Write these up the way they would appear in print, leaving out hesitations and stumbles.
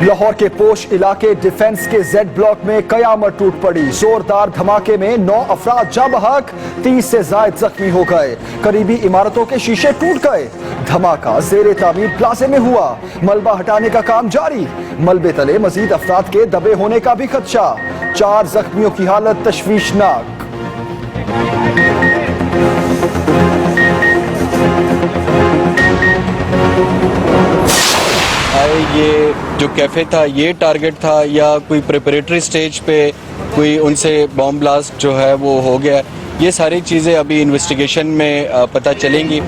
लाहौर के पोश इलाके डिफेंस के जेड ब्लॉक में कयामत टूट पड़ी। जोरदार धमाके में 9 अफराद जाँ बहक, 30 से ज्यादा जख्मी हो गए। करीबी इमारतों के शीशे टूट गए। धमाका जेरे तामीर प्लाजे में हुआ। मलबा हटाने का काम जारी। मलबे तले मजीद अफराद के दबे होने का भी खदशा। 4 जख्मियों की हालत तशवीशनाक। ये जो कैफे था ये टारगेट था या कोई प्रिपरेटरी स्टेज पे कोई उनसे बॉम्ब ब्लास्ट जो है वो हो गया, ये सारी चीज़ें अभी इन्वेस्टिगेशन में पता चलेंगी।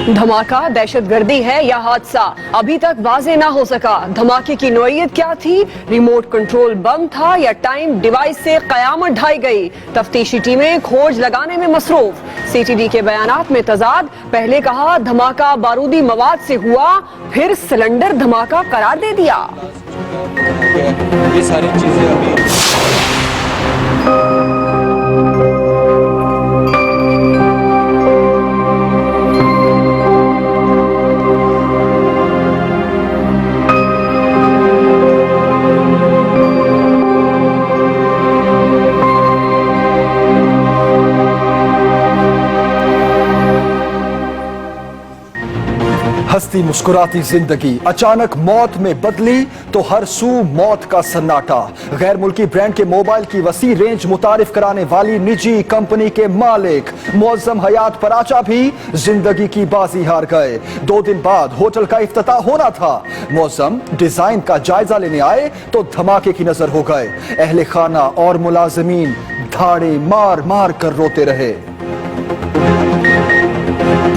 धमाका दहशतगर्दी है या हादसा अभी तक वाज़ेह ना हो सका। धमाके की नौइयत क्या थी? रिमोट कंट्रोल बम था या टाइम डिवाइस से कयामत ढाई गई? तफ्तीशी टीमें खोज लगाने में मसरूफ। सीटीडी के बयानात में तजाद। पहले कहा धमाका बारूदी मवाद से हुआ, फिर सिलेंडर धमाका करार दे दिया। ये सारी चीजें अभी हंसती मुस्कुराती जिंदगी अचानक मौत में बदली तो हर सू मौत का सन्नाटा। गैर मुल्की ब्रांड के मोबाइल की वसी रेंज मुतारिफ कराने वाली निजी कंपनी के मालिक मुअज़्ज़म हयात पराचा भी जिंदगी की बाजी हार गए। 2 दिन बाद होटल का इफ्तिताह होना था। मुअज़्ज़म डिजाइन का जायजा लेने आए तो धमाके की नजर हो गए। अहले खाना और मुलाजिमीन धाड़े मार मार कर रोते रहे।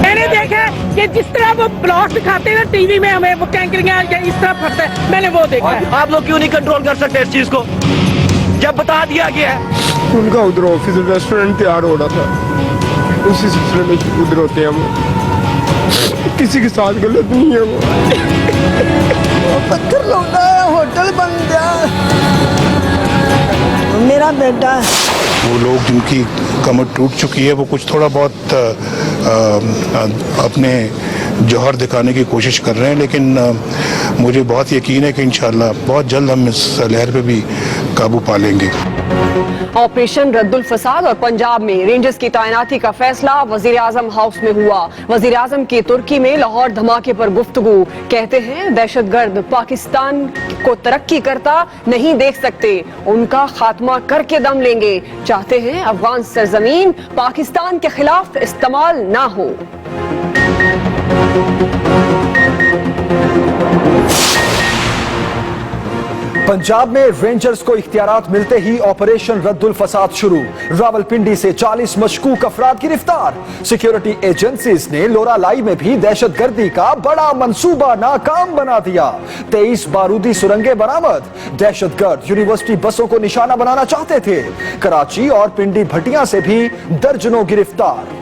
मैंने देखा कि जिस तरह वो ब्लॉक दिखाते हैं टीवी में, हमें वो टैंकरिंग इस तरह फंसते हैं, मैंने वो देखा है। आप लोग क्यों नहीं कंट्रोल कर सकते इस चीज को जब बता दिया गया है? उनका उधर ऑफिस रेस्टोरेंट तैयार हो रहा था, उसी सिलसिले में उधर होते हैं हम। किसी के साथ गलत नहीं है वो पत्थर लौटा है, होटल बन गया, मेरा बेटा। वो लोग जिनकी कमर टूट चुकी है वो कुछ थोड़ा बहुत अपने जौहर दिखाने की कोशिश कर रहे हैं, लेकिन मुझे बहुत यकीन है कि इंशाअल्लाह बहुत जल्द हम इस लहर पे भी काबू पा लेंगे। ऑपरेशन रद्दुल फसाद और पंजाब में रेंजर्स की तैनाती का फैसला वजीर आजम हाउस में हुआ। वजीर आजम की तुर्की में लाहौर धमाके पर गुफ्तगू। कहते हैं दहशतगर्द पाकिस्तान को तरक्की करता नहीं देख सकते, उनका खात्मा करके दम लेंगे। चाहते हैं अफगान सरजमीन पाकिस्तान के खिलाफ इस्तेमाल ना हो। पंजाब में रेंजर्स को इख्तियारात मिलते ही ऑपरेशन रद्दुल फसाद शुरू। रावलपिंडी से 40 मशकूक अफराद गिरफ्तार। सिक्योरिटी एजेंसीज ने लोरालाई में भी दहशतगर्दी का बड़ा मंसूबा नाकाम बना दिया। 23 बारूदी सुरंगें बरामद। दहशतगर्द यूनिवर्सिटी बसों को निशाना बनाना चाहते थे। कराची और पिंडी भटिया से भी दर्जनों गिरफ्तार।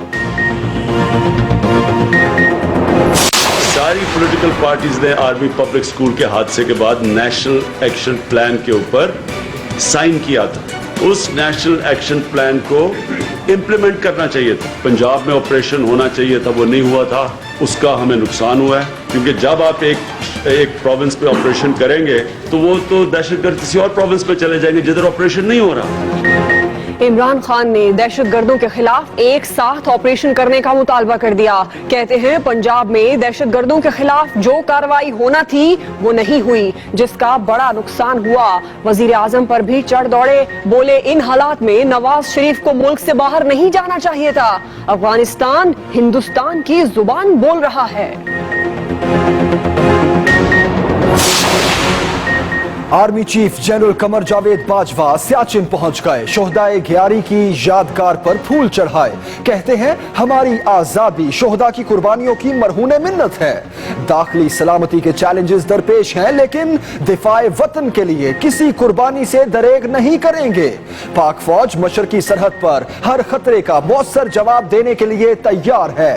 सारी पॉलिटिकल पार्टीज ने आर्मी पब्लिक स्कूल के हादसे के बाद नेशनल एक्शन प्लान के ऊपर साइन किया था। उस नेशनल एक्शन प्लान को इंप्लीमेंट करना चाहिए था। पंजाब में ऑपरेशन होना चाहिए था, वो नहीं हुआ था, उसका हमें नुकसान हुआ है। क्योंकि जब आप एक प्रोविंस पे ऑपरेशन करेंगे तो वो तो दहशतगर्द किसी और प्रोविंस पे चले जाएंगे जिधर ऑपरेशन नहीं हो रहा। इमरान खान ने दहशतगर्दों के खिलाफ एक साथ ऑपरेशन करने का मुतालबा कर दिया। कहते हैं पंजाब में दहशतगर्दों के खिलाफ जो कार्रवाई होना थी वो नहीं हुई, जिसका बड़ा नुकसान हुआ। वजीर आजम पर भी चढ़ दौड़े। बोले इन हालात में नवाज शरीफ को मुल्क से बाहर नहीं जाना चाहिए था। अफगानिस्तान हिंदुस्तान की जुबान बोल रहा है। Army chief general Qamar Javed Bajwa Siachen पहुंच गए। शोहदाए ग्यारी की यादगार पर फूल चढ़ाए। कहते हैं हमारी आजादी शोहदा की कुर्बानियों की मरहूने मिन्नत है। दाखिली सलामती के चैलेंजेस दरपेश हैं, लेकिन दिफाए वतन के लिए किसी कुर्बानी से दरेग नहीं करेंगे। पाक फौज मशरकी सरहद पर हर खतरे का मौसर जवाब देने के लिए तैयार है।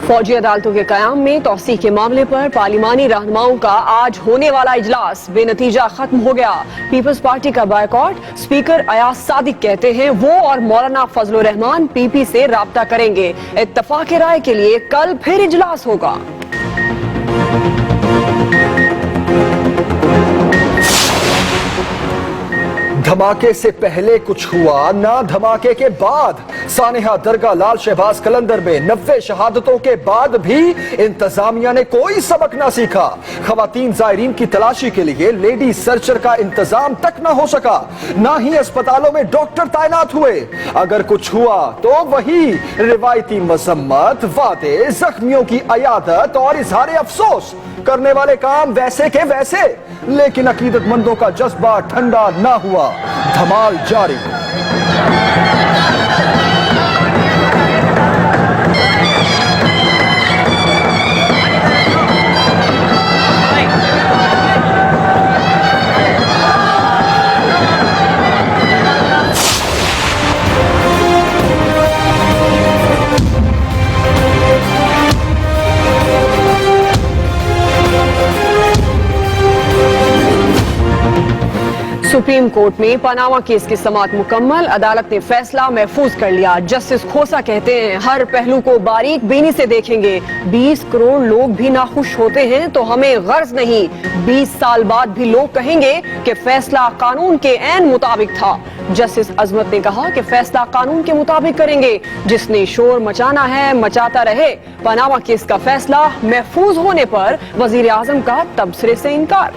फौजी अदालतों के कयाम में तौसीक के मामले पर पार्लिमानी रहनुमाओं का आज होने वाला इजलास बेनतीजा खत्म हो गया। पीपल्स पार्टी का बायकॉट। स्पीकर अयाज सादिक कहते हैं वो और मौलाना फजलुर रहमान पीपी से राब्ता करेंगे। इत्तफाक राय के लिए कल फिर इजलास होगा। धमाके से पहले कुछ हुआ ना धमाके के बाद। सानेहा दरगाह लाल शहबाज कलंदर में 90 शहादतों के बाद भी इंतजामिया ने कोई सबक ना सीखा। खवातीन जायरीन की तलाशी के लिए लेडी सर्चर का इंतजाम तक ना हो सका, ना ही अस्पतालों में डॉक्टर तैनात हुए। अगर कुछ हुआ तो वही रिवायती मजम्मत, वादे, जख्मियों की अयादत और इजहार अफसोस, करने वाले काम वैसे के वैसे। लेकिन अकीदतमंदों का जज्बा ठंडा ना हुआ, धमाल जारी। सुप्रीम कोर्ट में पनामा केस की समाअत मुकम्मल, अदालत ने फैसला महफूज कर लिया। जस्टिस खोसा कहते हैं हर पहलू को बारीक बीनी से देखेंगे। 20 करोड़ लोग भी नाखुश होते हैं तो हमें गर्ज नहीं। 20 साल बाद भी लोग कहेंगे कि फैसला कानून के ऐन मुताबिक था। जस्टिस अजमत ने कहा कि फैसला कानून के मुताबिक करेंगे। जिसने शोर मचाना है मचाता रहे। पनामा केस का फैसला महफूज होने पर वजीर आजम का तबसरे से इनकार।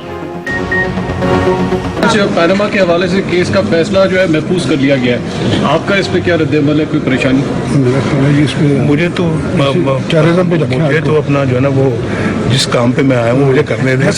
पनामा के हवाले से केस का फैसला जो है महफूज कर लिया गया है, आपका इस पे क्या रद्द-ए-अमल है, कोई परेशानी? मुझे तो अपना जो है ना वो जिस काम पे मैं आया हूँ मुझे करने दें।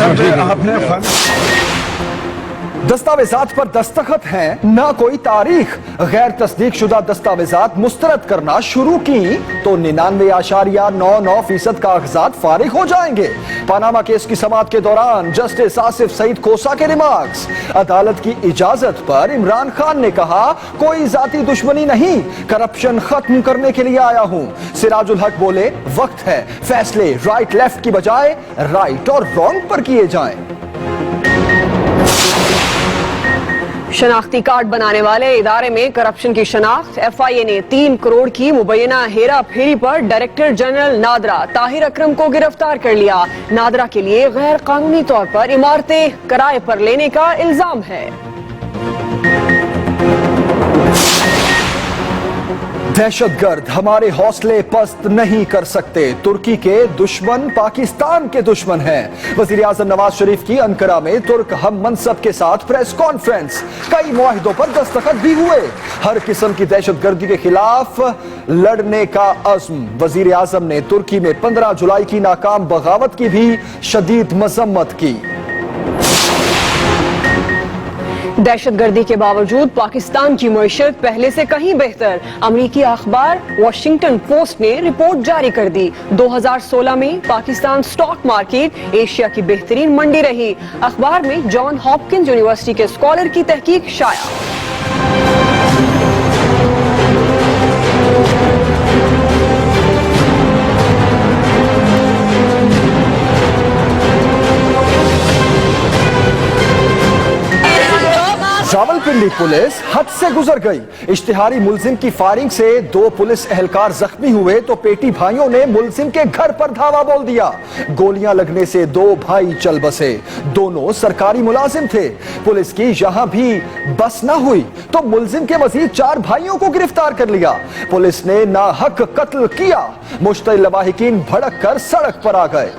दस्तावेजात पर दस्तखत हैं, ना कोई तारीख। गैर तस्दीक शुदा दस्तावेजात मुस्तरद करना शुरू की तो 99.99% कागजात फारिग हो जाएंगे। पनामा केस की समाअत के दौरान जस्टिस आसिफ सईद खोसा के रिमार्क्स। अदालत की इजाजत पर इमरान खान ने कहा कोई जाती दुश्मनी नहीं, करप्शन खत्म करने के लिए आया हूं। सिराजुल हक बोले वक्त है फैसले राइट लेफ्ट की बजाय राइट और रॉन्ग पर किए जाएं। शनाख्ती कार्ड बनाने वाले इदारे में करप्शन की शनाख्त। FIA ने 3 करोड़ की मुबैना हेरा फेरी पर डायरेक्टर जनरल नादरा ताहिर अकरम को गिरफ्तार कर लिया। नादरा के लिए गैर कानूनी तौर पर इमारतें किराए पर लेने का इल्जाम है। दहशतगर्द हमारे हौसले पस्त नहीं कर सकते। तुर्की के दुश्मन पाकिस्तान के दुश्मन हैं। वजीर आजम नवाज शरीफ की अंकारा में तुर्क हम मनसब के साथ प्रेस कॉन्फ्रेंस। कई मुआहिदों पर दस्तखत भी हुए। हर किस्म की दहशतगर्दी के खिलाफ लड़ने का अज़्म। वजीर आजम ने तुर्की में 15 जुलाई की नाकाम बगावत की भी शदीद मजम्मत की। दहशतगर्दी के बावजूद पाकिस्तान की मईशत पहले से कहीं बेहतर। अमरीकी अखबार वॉशिंगटन पोस्ट ने रिपोर्ट जारी कर दी। 2016 में पाकिस्तान स्टॉक मार्केट एशिया की बेहतरीन मंडी रही। अखबार में जॉन हॉपकिंस यूनिवर्सिटी के स्कॉलर की तहकीक शाया। रावलपिंडी पुलिस हद से गुजर गई। इश्तिहारी मुलजिम की फायरिंग से 2 पुलिस एहलकार जख्मी हुए तो पेटी भाइयों ने मुलजिम के घर पर धावा बोल दिया। गोलियां लगने से 2 भाई चल बसे। दोनों सरकारी मुलाजिम थे। पुलिस की यहां भी बस ना हुई तो मुलजिम के मजीद 4 भाइयों को गिरफ्तार कर लिया। पुलिस ने नाहक कत्ल किया। मुश्तइल लवाहिकीन भड़क कर सड़क पर आ गए।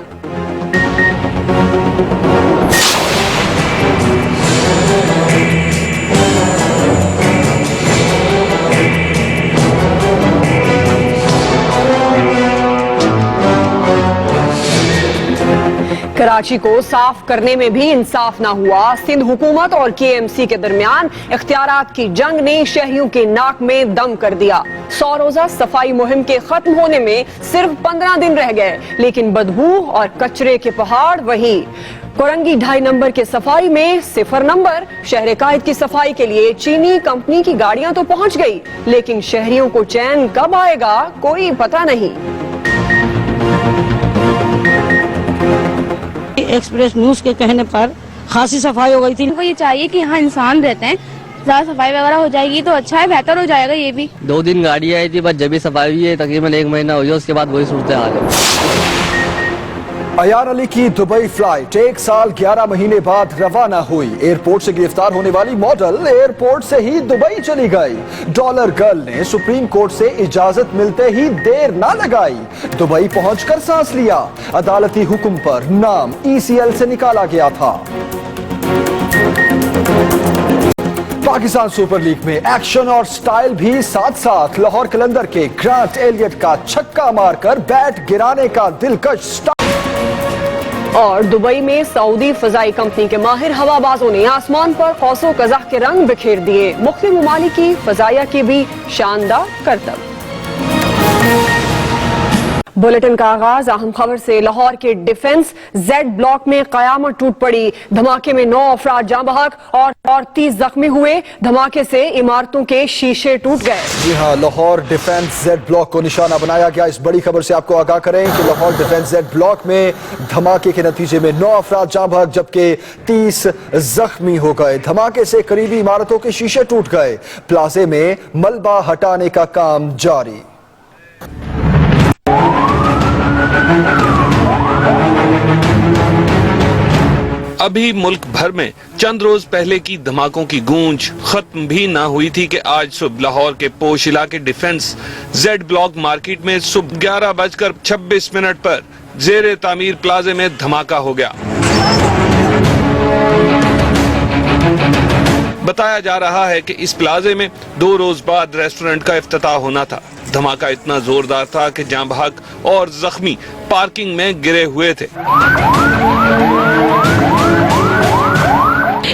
कराची को साफ करने में भी इंसाफ ना हुआ। सिंध हुकूमत और KMC के दरमियान इख्तियारात की जंग ने शहरियों के नाक में दम कर दिया। 100 रोजा सफाई मुहिम के खत्म होने में सिर्फ 15 दिन रह गए, लेकिन बदबू और कचरे के पहाड़ वही। कोरंगी 2.5 नंबर के सफाई में 0 नंबर। शहर कायद की सफाई के लिए चीनी कंपनी की गाड़ियां तो पहुंच गई, लेकिन शहरियों को चैन कब आएगा कोई पता नहीं। एक्सप्रेस न्यूज के कहने पर खासी सफाई हो गई थी। वो ये चाहिए कि यहाँ इंसान रहते हैं, ज्यादा सफाई वगैरह हो जाएगी तो अच्छा है, बेहतर हो जाएगा। ये भी 2 दिन गाड़ी आई थी, बस जब भी सफाई हुई है तकरीबन 1 महीना हो गया, उसके बाद वही सूरत हाल है। अयान अली की दुबई फ्लाइट 1 साल 11 महीने बाद रवाना हुई। एयरपोर्ट से गिरफ्तार होने वाली मॉडल एयरपोर्ट से ही दुबई चली गई। डॉलर गर्ल ने सुप्रीम कोर्ट से इजाजत मिलते ही देर ना लगाई, दुबई पहुंचकर सांस लिया। अदालती हुक्म पर नाम ECL से निकाला गया था। पाकिस्तान सुपर लीग में एक्शन और स्टाइल भी साथ साथ। लाहौर कलंदर के ग्रांट एलियट का छक्का मारकर बैट गिराने का दिलकश स्टाइल। और दुबई में सऊदी फजाई कंपनी के माहिर हवाबाजों ने आसमान पर कौसो कज़ाह के रंग बिखेर दिए। मुख्तलिफ ममालिक की फजाइया के भी शानदार करतब। बुलेटिन का आगाज अहम खबर से। लाहौर के डिफेंस Z ब्लॉक में कयामत टूट पड़ी। धमाके में 9 अफराद जाँ बहक और 30 जख्मी हुए। धमाके से इमारतों के शीशे टूट गए। जी हां, लाहौर डिफेंस Z ब्लॉक को निशाना बनाया गया। इस बड़ी खबर से आपको आगाह करें कि लाहौर डिफेंस Z ब्लॉक में धमाके के नतीजे में 9 अफराद जाँ बहक जबकि 30 जख्मी हो गए। धमाके से करीबी इमारतों के शीशे टूट गए। प्लाजे में मलबा हटाने का काम जारी। अभी मुल्क भर में चंद रोज पहले की धमाकों की गूंज खत्म भी ना हुई थी कि आज सुबह लाहौर के पोश इलाके डिफेंस Z ब्लॉक मार्केट में सुबह 11:26 पर जेरे तामीर प्लाजे में धमाका हो गया। बताया जा रहा है कि इस प्लाजे में 2 रोज बाद रेस्टोरेंट का इफ्तिताह होना था। धमाका इतना जोरदार था कि जाँ बहक और जख्मी पार्किंग में गिरे हुए थे।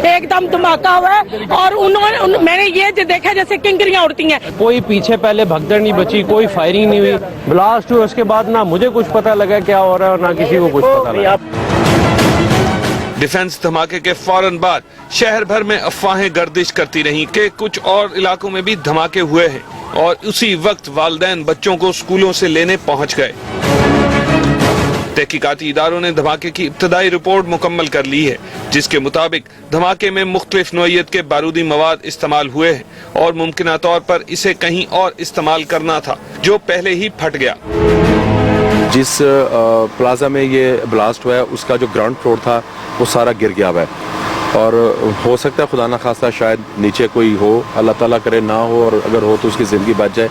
एकदम धमाका हुआ है और मैंने ये देखा जैसे किंकरियां उड़ती हैं। कोई पीछे पहले भगदड़ नहीं बची, कोई फायरिंग नहीं हुई। ब्लास्ट हुआ उसके बाद ना मुझे कुछ पता लगा क्या हो रहा है और ना किसी को कुछ पता लगा। डिफेंस धमाके के फौरन बाद शहर भर में अफवाहें गर्दिश करती रहीं कि कुछ और इलाकों में भी धमाके हुए हैं और उसी वक्त वालिदैन बच्चों को स्कूलों से लेने पहुंच गए। तहकीकाती इदारों ने धमाके की इब्तदाई रिपोर्ट मुकम्मल कर ली है, जिसके मुताबिक धमाके में मुख्तलिफ नौइयत के बारूदी मवाद इस्तेमाल हुए हैं और मुमकिना तौर पर इसे कहीं और इस्तेमाल करना था जो पहले ही फट गया। जिस प्लाजा में ये ब्लास्ट हुआ है उसका जो ग्राउंड फ्लोर था वो सारा गिर गया हुआ है और हो सकता है खुदा ना खास्ता शायद नीचे कोई हो, अल्लाह ताला करे ना हो, और अगर हो तो उसकी ज़िंदगी बच जाए,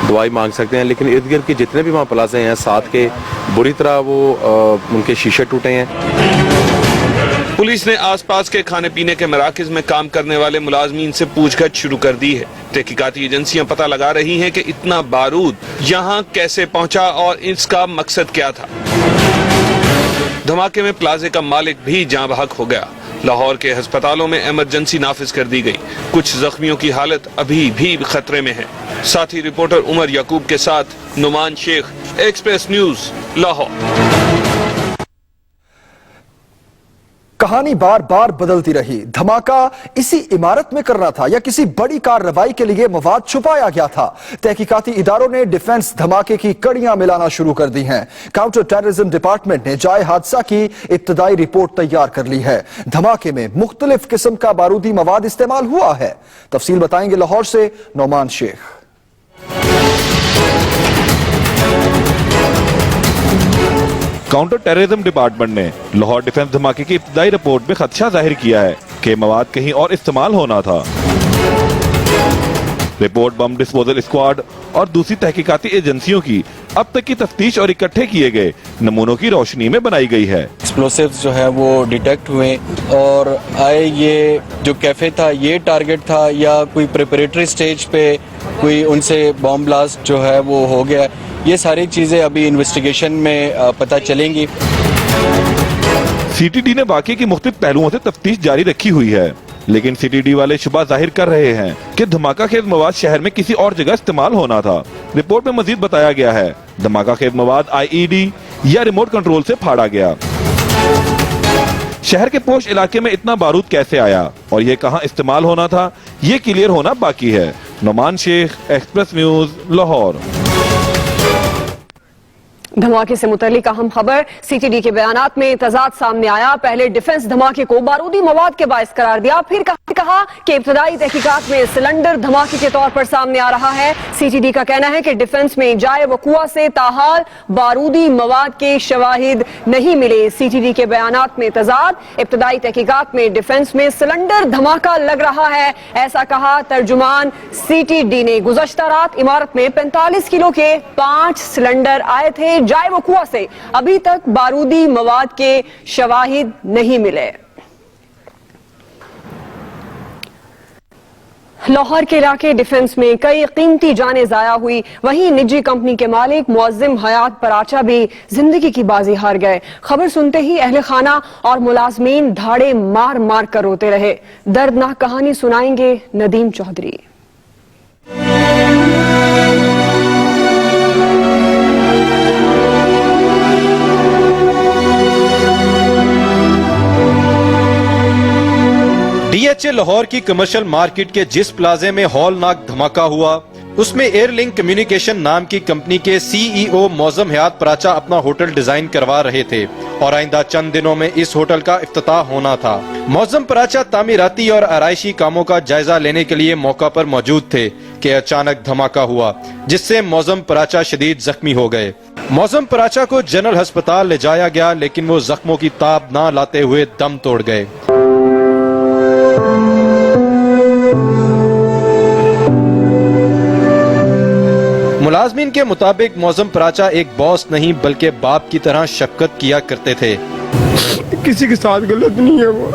दुआई मांग सकते हैं। लेकिन इर्द गिर्द के जितने भी वहाँ प्लाजे हैं साथ के बुरी तरह वो उनके शीशे टूटे हैं। पुलिस ने आसपास के खाने पीने के मराकज़ में काम करने वाले मुलाजमीन से पूछगछ शुरू कर दी है। तहकीकाती एजेंसियां पता लगा रही हैं कि इतना बारूद यहाँ कैसे पहुँचा और इसका मकसद क्या था। धमाके में प्लाजे का मालिक भी जाँ बहक हो गया। लाहौर के अस्पतालों में इमरजेंसी नाफिज कर दी गई। कुछ जख्मियों की हालत अभी भी खतरे में है। साथी रिपोर्टर उमर याकूब के साथ नुमान शेख, एक्सप्रेस न्यूज, लाहौर। कहानी बार बार बदलती रही। धमाका इसी इमारत में करना था या किसी बड़ी कार्रवाई के लिए मवाद छुपाया गया था? तहकीकाती इदारों ने डिफेंस धमाके की कड़ियां मिलाना शुरू कर दी हैं। काउंटर टेररिज्म डिपार्टमेंट ने जाए हादसा की इब्तदाई रिपोर्ट तैयार कर ली है। धमाके में मुख्तलिफ किस्म का बारूदी मवाद इस्तेमाल हुआ है। तफसील बताएंगे लाहौर से Nauman Sheikh. Counter terrorism department ने लाहौर डिफेंस धमाके की इब्तदाई रिपोर्ट में खदशा जाहिर किया है कि मवाद कहीं और इस्तेमाल होना था। रिपोर्ट बम डिस्पोजल स्क्वाड और दूसरी तहकीकाती एजेंसियों की अब तक की तफ्तीश और इकट्ठे किए गए नमूनों की रोशनी में बनाई गई है। एक्सप्लोसिव्स जो है वो डिटेक्ट हुए और आए। ये जो कैफे था ये टारगेट था या कोई प्रिपरेटरी स्टेज पे कोई उनसे बॉम्ब ब्लास्ट जो है वो हो गया। ये सारी चीजें अभी इन्वेस्टिगेशन में पता चलेंगी। सीटीडी ने वाकये की मुख्तलिफ पहलुओं से तफ्तीश जारी रखी हुई है, लेकिन सीटीडी वाले शुबा जाहिर कर रहे हैं कि धमाका खेज मवाद शहर में किसी और जगह इस्तेमाल होना था। रिपोर्ट में मजीद बताया गया है धमाका खेज मवाद IED या रिमोट कंट्रोल से फाड़ा गया। शहर के पोश इलाके में इतना बारूद कैसे आया और ये कहां इस्तेमाल होना था, ये क्लियर होना बाकी है। Nauman Sheikh, express news, Lahore. धमाके से मुतल्लिक अहम खबर। सीटीडी के बयानात में तजाद सामने आया। पहले डिफेंस धमाके को बारूदी मवाद के बायस करार दिया, फिर कहा कि इब्तदाई तहकीकात में सिलेंडर धमाके के तौर पर सामने आ रहा है। सीटीडी का कहना है कि डिफेंस में जाए वकुआ से ताहाल बारूदी मवाद के शवाहिद नहीं मिले। सीटीडी के बयानात में तजाद, इब्तदाई तहकीकात में डिफेंस में सिलेंडर धमाका लग रहा है, ऐसा कहा तर्जुमान सीटीडी ने। गुज़श्ता रात इमारत में 45 किलो के 5 सिलेंडर आए थे। जाए वकुआ से अभी तक बारूदी मवाद के शवाहिद नहीं मिले। लाहौर के इलाके डिफेंस में कई कीमती जानें जाया हुई, वहीं निजी कंपनी के मालिक मुअज्जिम हयात पराचा भी जिंदगी की बाजी हार गए। खबर सुनते ही अहले खाना और मुलाजमीन धाड़े मार मार कर रोते रहे। दर्दनाक कहानी सुनाएंगे नदीम चौधरी। डीएचए लाहौर की कमर्शियल मार्केट के जिस प्लाजे में हौलनाक धमाका हुआ, उसमें एयरलिंक कम्युनिकेशन नाम की कंपनी के सीईओ मुअज्जिम हयात पराचा अपना होटल डिजाइन करवा रहे थे और आइंदा चंद दिनों में इस होटल का इफ्तिताह होना था। मुअज्जिम पराचा तामीराती और आराइशी कामों का जायजा लेने के लिए मौका पर मौजूद थे कि अचानक धमाका हुआ, जिससे मुअज्जिम पराचा शदीद जख्मी हो गए। मुअज्जिम पराचा को जनरल अस्पताल ले जाया गया, लेकिन वो जख्मों की ताब न लाते हुए दम तोड़ गए। मुलाजमीन के मुताबिक मुअज्जिम पराचा एक बॉस नहीं बल्कि बाप की तरह शफकत किया करते थे। किसी के साथ गलत नहीं है वो।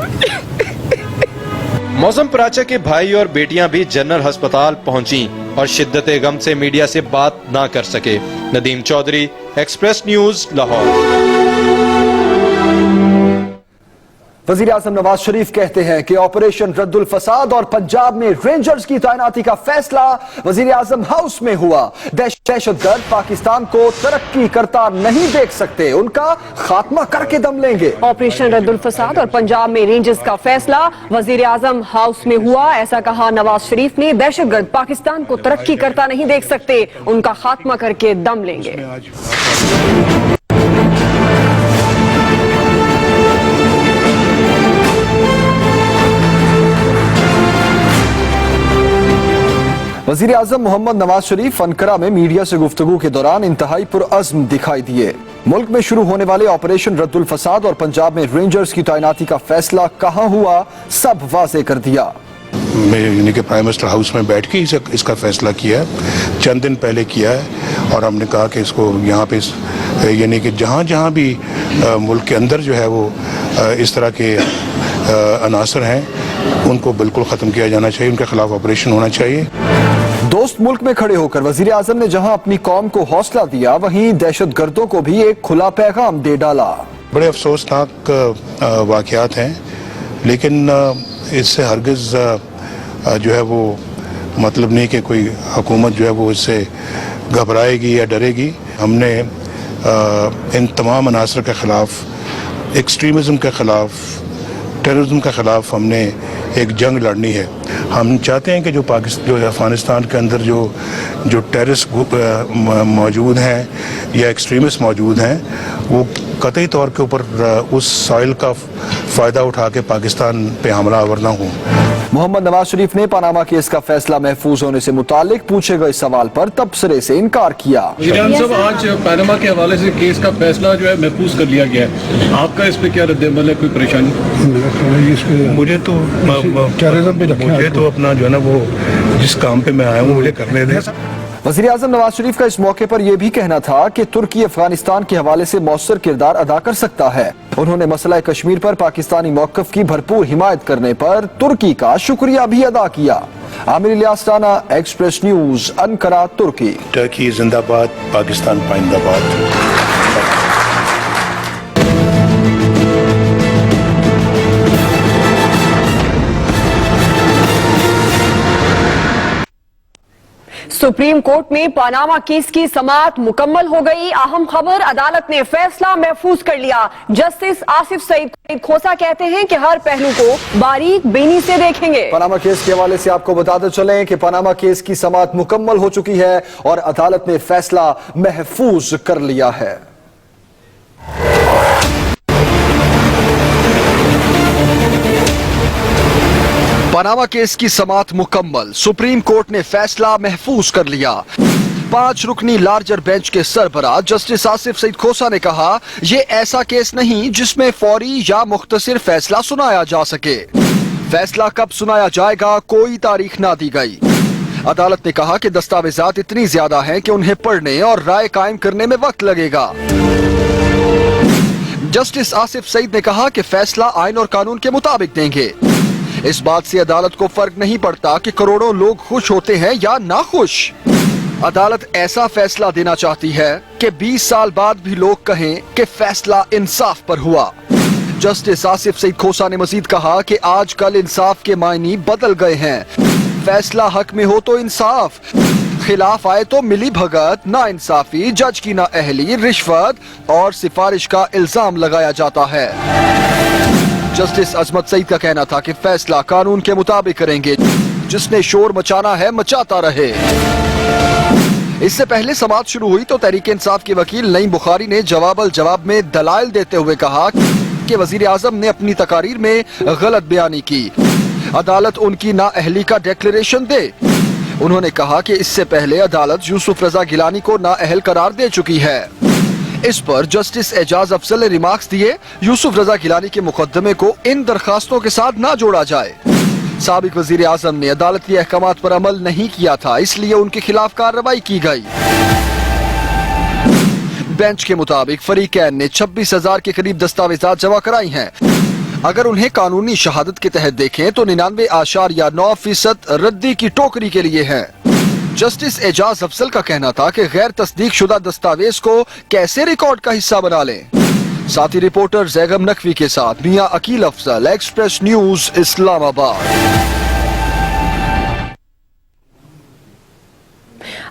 मुअज्जिम पराचा के भाई और बेटियां भी जनरल अस्पताल पहुंची और शिद्दत गम से मीडिया से बात ना कर सके। Nadeem Chaudhry, express news, Lahore. वजीर आजम नवाज शरीफ कहते हैं कि ऑपरेशन रद्दुल फसाद और पंजाब में रेंजर्स की तैनाती का फैसला वजीर आजम हाउस में हुआ। दहशतगर्द पाकिस्तान को तरक्की करता नहीं देख सकते, उनका खात्मा करके दम लेंगे। ऑपरेशन रद्दुल फसाद और पंजाब में रेंजर्स का फैसला वजीर आजम हाउस में हुआ, ऐसा कहा नवाज शरीफ ने। दहशतगर्द पाकिस्तान को तरक्की करता नहीं देख सकते, उनका खात्मा करके दम लेंगे। वजीर आजम मोहम्मद नवाज शरीफ अनकरा में मीडिया से गुफ्तगू के दौरान इंतहाई पुरअज़्म दिखाई दिए। मुल्क में शुरू होने वाले ऑपरेशन रद्दुल फसाद और पंजाब में रेंजर्स की तैनाती का फैसला कहां हुआ, सब वाज़ेह कर दिया। यानी कि प्राइम मिनिस्टर हाउस में बैठ के इसका फैसला किया है, चंद दिन पहले किया है, और हमने कहा कि इसको यहाँ पे यानी कि जहाँ जहाँ भी मुल्क के अंदर जो है वो इस तरह के अनासर हैं उनको बिल्कुल ख़त्म किया जाना चाहिए, उनके खिलाफ ऑपरेशन होना चाहिए। दोस्त मुल्क में खड़े होकर वजीर आजम ने जहां अपनी कौम को हौसला दिया, वहीं दहशतगर्दों को भी एक खुला पैगाम दे डाला। बड़े अफसोसनाक वाक़यात हैं, लेकिन इससे हरगिज़ जो है वो मतलब नहीं कि कोई हुकूमत जो है वो इससे घबराएगी या डरेगी। हमने इन तमाम अनासर के ख़िलाफ़, एक्सट्रीमिज़म के ख़िलाफ़, टेररिज्म के ख़िलाफ़ हमने एक जंग लड़नी है। हम चाहते हैं कि जो अफ़गानिस्तान के अंदर जो टेररिस्ट मौजूद हैं या एक्सट्रीमिस्ट मौजूद हैं, वो कतई तौर के ऊपर उस सॉइल का फ़ायदा उठा के पाकिस्तान पे हमला आवर ना हो। मोहम्मद नवाज शरीफ ने पनामा केस का फैसला महफूज होने से मुतालिक पूछे गए सवाल पर तबसरे से इनकार किया। साहब, आज पनामा के हवाले से केस का फैसला जो है महफूज कर लिया गया है, आपका इस पे क्या रद्द-ए-अमल है? कोई परेशानी? मुझे तो अपना जो है ना वो जिस काम पे मैं आया हूँ मुझे करने दें। वज़ीर आज़म नवाज शरीफ का इस मौके पर यह भी कहना था कि तुर्की अफगानिस्तान के हवाले से मौसर किरदार अदा कर सकता है। उन्होंने मसला कश्मीर पर पाकिस्तानी मौक़िफ़ की भरपूर हिमायत करने पर तुर्की का शुक्रिया भी अदा किया। Amir Ilyas Rana, Express News, Ankara, तुर्की। टर्की जिंदाबाद, पाकिस्तान पाइंदाबाद। सुप्रीम कोर्ट में पनामा केस की समाअत मुकम्मल हो गई। अहम खबर, अदालत ने फैसला महफूज कर लिया। जस्टिस आसिफ सईद खोसा कहते हैं कि हर पहलू को बारीक बीनी से देखेंगे। पनामा केस के हवाले से आपको बताते चलें कि पनामा केस की समाअत मुकम्मल हो चुकी है और अदालत ने फैसला महफूज कर लिया है। पनामा केस की समाअत मुकम्मल, सुप्रीम कोर्ट ने फैसला महफूज कर लिया। 5 रुकनी लार्जर बेंच के सरबराह जस्टिस आसिफ सईद खोसा ने कहा, ये ऐसा केस नहीं जिसमें फौरी या मुख्तसर फैसला सुनाया जा सके। फैसला कब सुनाया जाएगा, कोई तारीख ना दी गई। अदालत ने कहा कि दस्तावेजात इतनी ज्यादा हैं कि उन्हें पढ़ने और राय कायम करने में वक्त लगेगा। जस्टिस आसिफ सईद ने कहा कि फैसला आइन और कानून के मुताबिक देंगे। इस बात से अदालत को फर्क नहीं पड़ता कि करोड़ों लोग खुश होते हैं या नाखुश। अदालत ऐसा फैसला देना चाहती है कि 20 साल बाद भी लोग कहें कि फैसला इंसाफ पर हुआ। जस्टिस आसिफ सईद खोसा ने मजीद कहा कि आजकल इंसाफ के मायने बदल गए हैं। फैसला हक में हो तो इंसाफ, खिलाफ आए तो मिली भगत, ना इंसाफी, जज की ना अहली, रिश्वत और सिफारिश का इल्जाम लगाया जाता है। जस्टिस अजमत सईद का कहना था कि फैसला कानून के मुताबिक करेंगे, जिसने शोर मचाना है मचाता रहे। इससे पहले समाअत शुरू हुई तो तहरीक इंसाफ के वकील नईम बुखारी ने जवाब में दलाइल देते हुए कहा कि वजीर आजम ने अपनी तकारीर में गलत बयानी की। अदालत उनकी नाअहली का डिक्लेरेशन दे। उन्होंने कहा कि इससे पहले अदालत यूसुफ रजा गिलानी को नाअहल करार दे चुकी है। इस पर जस्टिस एजाज अफजल ने रिमार्क्स दिए, यूसुफ रजा गिलानी के मुकदमे को इन दरखास्तों के साथ ना जोड़ा जाए। साबिक वजीर आजम ने अदालती अहकामात पर अमल नहीं किया था, इसलिए उनके खिलाफ कार्रवाई की गई। बेंच के मुताबिक फरीकैन ने 26,000 के करीब दस्तावेजात जमा कराई हैं। अगर उन्हें कानूनी शहादत के तहत देखें तो 99.9% रद्दी की टोकरी के लिए है। जस्टिस एजाज अफजल का कहना था कि गैर तस्दीक शुदा दस्तावेज को कैसे रिकॉर्ड का हिस्सा बना लें। साथी रिपोर्टर जैगम नकवी के साथ मियां अकील अफजल, एक्सप्रेस न्यूज, इस्लामाबाद।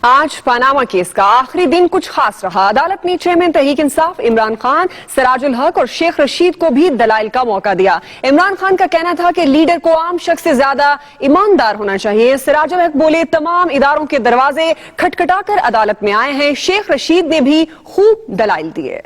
आज पनामा केस का आखिरी दिन कुछ खास रहा। अदालत ने चेयरमैन तहरीक इंसाफ इमरान खान, सिराजुल हक और शेख रशीद को भी दलाइल का मौका दिया। इमरान खान का कहना था कि लीडर को आम शख्स से ज्यादा ईमानदार होना चाहिए। सिराजुल हक बोले, तमाम इदारों के दरवाजे खटखटाकर अदालत में आए हैं। शेख रशीद ने भी खूब दलाइल दिए।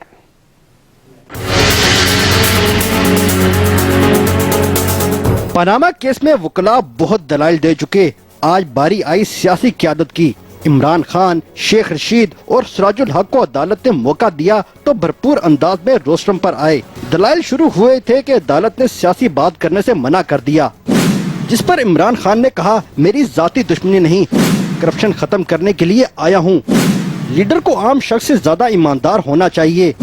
पनामा केस में वकला बहुत दलाइल दे चुके। आज बारी आई सियासी क़यादत की। इमरान खान, शेख रशीद और सिराजुल हक को अदालत ने मौका दिया तो भरपूर अंदाज में रोस्टरम पर आए। दलाइल शुरू हुए थे कि अदालत ने सियासी बात करने से मना कर दिया, जिस पर इमरान खान ने कहा, मेरी जाती दुश्मनी नहीं, करप्शन खत्म करने के लिए आया हूँ। लीडर को आम शख्स से ज्यादा ईमानदार होना चाहिए।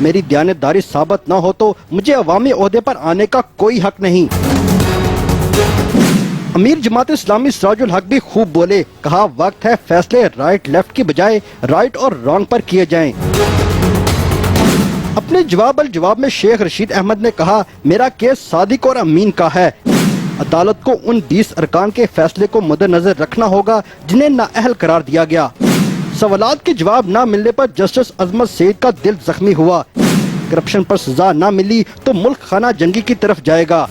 मेरी दयानतदारी साबित न हो तो मुझे अवामी ओहदे पर आने का कोई हक नहीं। अमीर जमात इस्लामी सिराजुल हक भी खूब बोले, कहा वक्त है फैसले राइट लेफ्ट की बजाय राइट और रॉन्ग पर किए जाएं। अपने जवाब में शेख रशीद अहमद ने कहा, मेरा केस सादिक और अमीन का है। अदालत को उन 20 अरकान के फैसले को मद्देनजर रखना होगा जिन्हें नाअहल करार दिया गया। सवालात के जवाब न मिलने पर जस्टिस अजमत सईद का दिल जख्मी हुआ। करप्शन पर सजा न मिली तो मुल्क खाना जंगी की तरफ जाएगा।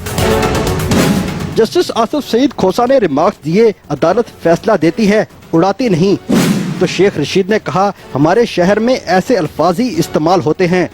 जस्टिस आसिफ सईद खोसा ने रिमार्क्स दिए, अदालत फैसला देती है, उड़ाती नहीं। तो शेख रशीद ने कहा, हमारे शहर में ऐसे अल्फाज ही इस्तेमाल होते हैं।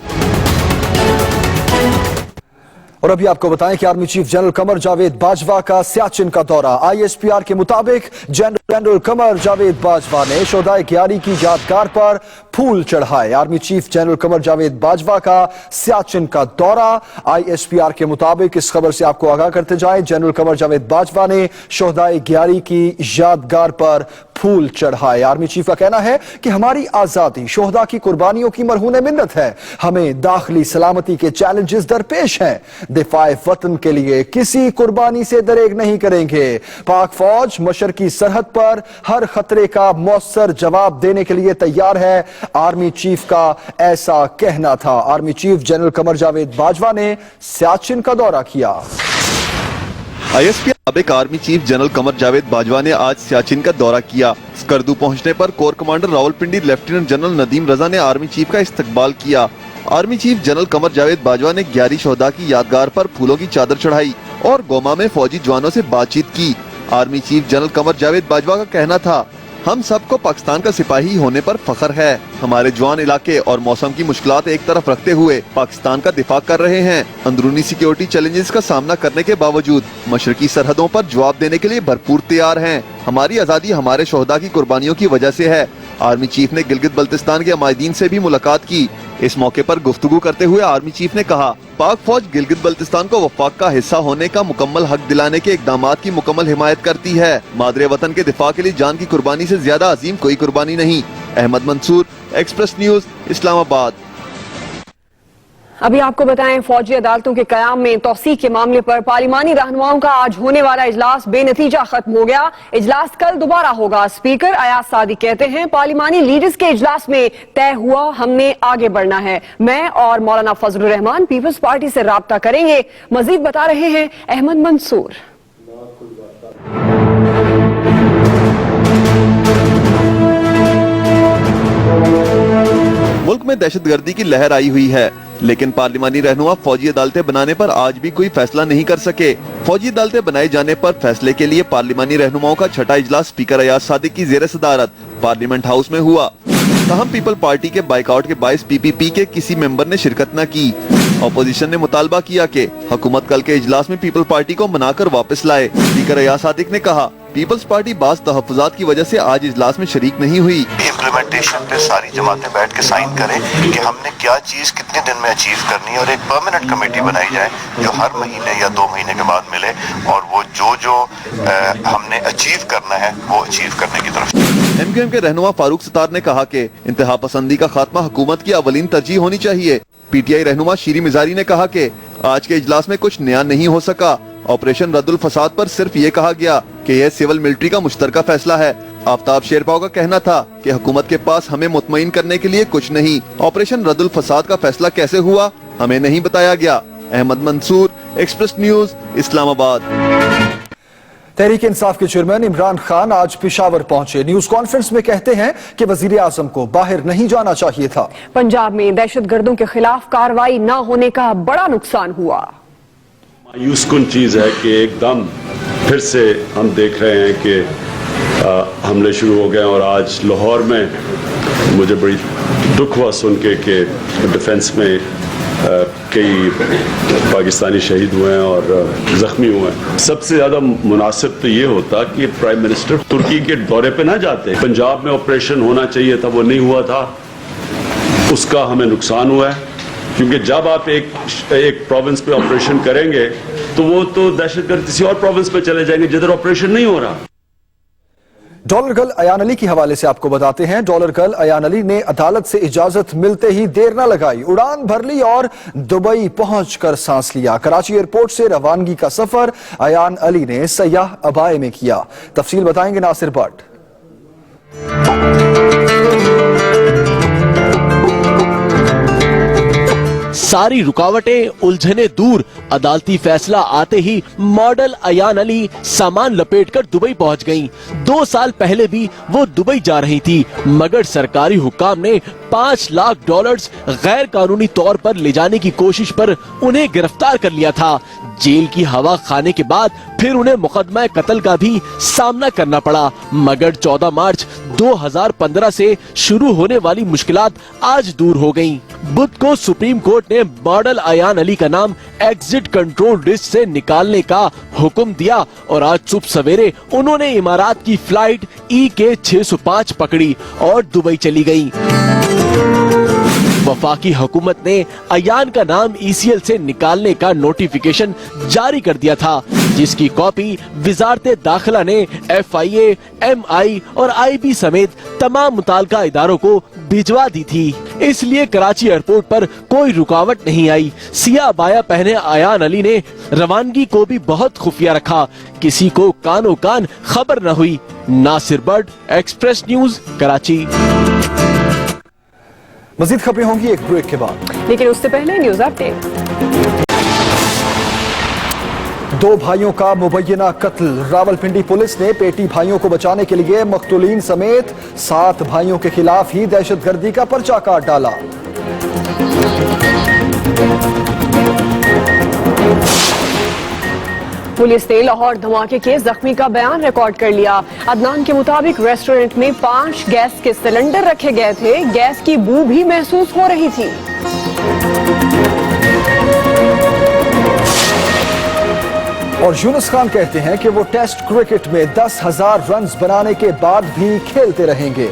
और अभी आपको बताएं कि army chief general Qamar Javed Bajwa का सियाचिन का दौरा। ISPR के मुताबिक जनरल कमर जावेद बाजवा ने शोहदाए ग्यारी की यादगार पर फूल चढ़ाए। Army chief general Qamar Javed Bajwa का सियाचिन का दौरा। ISPR के मुताबिक इस खबर से आपको आगाह करते जाएं, जनरल कमर जावेद बाजवा ने शोहदाए ग्यारी की यादगार पर फूल चढ़ाए। आर्मी चीफ का कहना है कि हमारी आजादी शोहदा की कुर्बानियों की मरहून मिन्नत है। हमें दाखिली सलामती के चैलेंजेस दरपेश हैं। दिफाए वतन के लिए किसी कुर्बानी से दरेग नहीं करेंगे। पाक फौज मशरकी सरहद पर हर खतरे का मौसर जवाब देने के लिए तैयार है। आर्मी चीफ का ऐसा कहना था। Army chief general Qamar Javed Bajwa ने सियाचिन का दौरा किया। ISPR साबिक army chief general Qamar Javed Bajwa ने आज सियाचिन का दौरा किया। स्कर्दू पहुंचने पर corps commander Rawalpindi lieutenant general Nadeem Raza ने आर्मी चीफ का इस्तकबाल किया। Army chief general Qamar Javed Bajwa ने 11 शोहदा की यादगार पर फूलों की चादर चढ़ाई और गोमा में फौजी जवानों से बातचीत की। Army chief general Qamar Javed Bajwa का कहना था हम सबको पाकिस्तान का सिपाही होने पर फख्र है। हमारे जवान इलाके और मौसम की मुश्किलात एक तरफ रखते हुए पाकिस्तान का दिफा कर रहे हैं। अंदरूनी सिक्योरिटी चैलेंजेस का सामना करने के बावजूद मशरकी सरहदों पर जवाब देने के लिए भरपूर तैयार हैं। हमारी आज़ादी हमारे शोहदा की कुर्बानियों की वजह से है। आर्मी चीफ ने गिलगित बल्तिस्तान के अमायदीन से भी मुलाकात की। इस मौके पर गुफ्तगू करते हुए आर्मी चीफ ने कहा, पाक फौज गिलगित बल्तिस्तान को वफाक का हिस्सा होने का मुकम्मल हक दिलाने के इकदामात की मुकम्मल हिमायत करती है। मादरे वतन के दिफा के लिए जान की कुर्बानी से ज्यादा अजीम कोई कुर्बानी नहीं। Ahmed Mansoor, express news, Islamabad. अभी आपको बताएं, फौजी अदालतों के कयाम में तौसीक के मामले पर पार्लिमानी रहनुमाओं का आज होने वाला इजलास बेनतीजा खत्म हो गया। इजलास कल दोबारा होगा। स्पीकर अयाज सादी कहते हैं, पार्लिमानी लीडर्स के इजलास में तय हुआ हमने आगे बढ़ना है। मैं और मौलाना फजलुर रहमान पीपल्स पार्टी से राब्ता करेंगे। मजीद बता रहे हैं अहमद मंसूर। मुल्क में दहशतगर्दी की लहर आई हुई है, लेकिन पार्लिमानी रहनुमा फौजी अदालतें बनाने पर आज भी कोई फैसला नहीं कर सके। फौजी अदालतें बनाए जाने पर फैसले के लिए पार्लिमानी रहनुमाओं का छठा इजलास स्पीकर अयाज सादिक की जेर सदारत पार्लियामेंट हाउस में हुआ। तहम पीपल पार्टी के बाइकआउट के बायस पीपीपी के किसी मेंबर ने शिरकत न की। अपोजिशन ने मुतालबा किया कि हुकूमत कल के इजलास में पीपल पार्टी को मनाकर वापस लाए। स्पीकर अयाज सादिक ने कहा, पीपल्स पार्टी बाज़ तहफ़्फ़ुज़ात की वजह से आज इजलास में शरीक नहीं हुई। इम्प्लीमेंटेशन पे सारी जमातें बैठ के साइन करें कि हमने क्या चीज़ कितने दिन में अचीव करनी है, और एक परमानेंट कमेटी बनाई जाए जो हर महीने या 2 महीने के बाद मिले और वो जो हमने अचीव करना है वो अचीव करने की तरफ। एमक्यूएम के रहनुमा फारूक सत्तार ने कहा कि इंतहा पसंदी का खात्मा हुकूमत की अवलीन तरजीह होनी चाहिए। पीटीआई रहनुमा शीरी मिजारी ने कहा कि आज के इजलास में कुछ नया नहीं हो सका। ऑपरेशन रद्दुल फसाद पर सिर्फ ये कहा गया कि यह सिविल मिलिट्री का मुश्तरका फैसला है। आफ्ताब शेरपाव का कहना था कि हुकूमत के पास हमें मुतमईन करने के लिए कुछ नहीं। ऑपरेशन रद्दुल फसाद का फैसला कैसे हुआ हमें नहीं बताया गया। Ahmed Mansoor, express news, Islamabad. तहरीक इंसाफ के चेयरमैन इमरान खान आज पेशावर पहुंचे। न्यूज कॉन्फ्रेंस में कहते हैं कि वजीर आजम को बाहर नहीं जाना चाहिए था। पंजाब में दहशतगर्दों के खिलाफ कार्रवाई न होने का बड़ा नुकसान हुआ। मायूस कुन चीज़ है कि एकदम फिर से हम देख रहे हैं कि हमले शुरू हो गए, और आज लाहौर में मुझे बड़ी दुख हुआ सुन के कि डिफेंस में कई पाकिस्तानी शहीद हुए हैं और ज़ख्मी हुए हैं। सबसे ज़्यादा मुनासिब तो ये होता कि प्राइम मिनिस्टर तुर्की के दौरे पे ना जाते। पंजाब में ऑपरेशन होना चाहिए था, वो नहीं हुआ था, उसका हमें नुकसान हुआ है। क्योंकि जब आप एक प्रोविंस पे ऑपरेशन करेंगे तो वो तो दहशतगर्द किसी और प्रोविंस पे चले जाएंगे जिधर ऑपरेशन नहीं हो रहा। डॉलर गर्ल अयान अली के हवाले से आपको बताते हैं। डॉलर गर्ल अयान अली ने अदालत से इजाजत मिलते ही देर न लगाई, उड़ान भर ली और दुबई पहुंचकर सांस लिया। कराची एयरपोर्ट से रवानगी का सफर अयान अली ने सयाह अबाए में किया। तफसील बताएंगे नासिर भट्ट। सारी रुकावटें, उलझने दूर, अदालती फैसला आते ही मॉडल अयान अली सामान लपेटकर दुबई पहुंच गईं। 2 साल पहले भी वो दुबई जा रही थी, मगर सरकारी हुक्काम ने $5 लाख गैर कानूनी तौर पर ले जाने की कोशिश पर उन्हें गिरफ्तार कर लिया था। जेल की हवा खाने के बाद फिर उन्हें मुकदमा कत्ल का भी सामना करना पड़ा, मगर 14 मार्च 2015 से शुरू होने वाली मुश्किलात आज दूर हो गईं। बुध को सुप्रीम कोर्ट ने मॉडल अयान अली का नाम एग्जिट कंट्रोल लिस्ट से निकालने का हुक्म दिया और आज सुबह सवेरे उन्होंने इमारात की फ्लाइट EK 605 पकड़ी और दुबई चली गयी। वफाकी हुकूमत ने अयान का नाम ECL से निकालने का नोटिफिकेशन जारी कर दिया था, जिसकी कॉपी वजारत दाखिला ने FIA, MI और IB समेत तमाम मुताल्लिका इदारों को भिजवा दी थी। इसलिए कराची एयरपोर्ट पर कोई रुकावट नहीं आई। सिया बाया पहने अयान अली ने रवानगी को भी बहुत खुफिया रखा, किसी को कानो कान खबर न हुई। Nasir Bhatt, Express News, Karachi. मजीद खबरें होंगी एक ब्रेक के बाद, लेकिन उससे पहले न्यूज अपडेट। 2 भाइयों का मुबैना कत्ल। रावलपिंडी पुलिस ने पेटी भाइयों को बचाने के लिए मकतूलीन समेत 7 भाइयों के खिलाफ ही दहशतगर्दी का पर्चा काट डाला। पुलिस ने लाहौर धमाके के जख्मी का बयान रिकॉर्ड कर लिया। अदनान के मुताबिक रेस्टोरेंट में 5 गैस के सिलेंडर रखे गए थे। गैस की बू भी महसूस हो रही थी। और यूनुस खान कहते हैं कि वो टेस्ट क्रिकेट में 10,000 रन बनाने के बाद भी खेलते रहेंगे।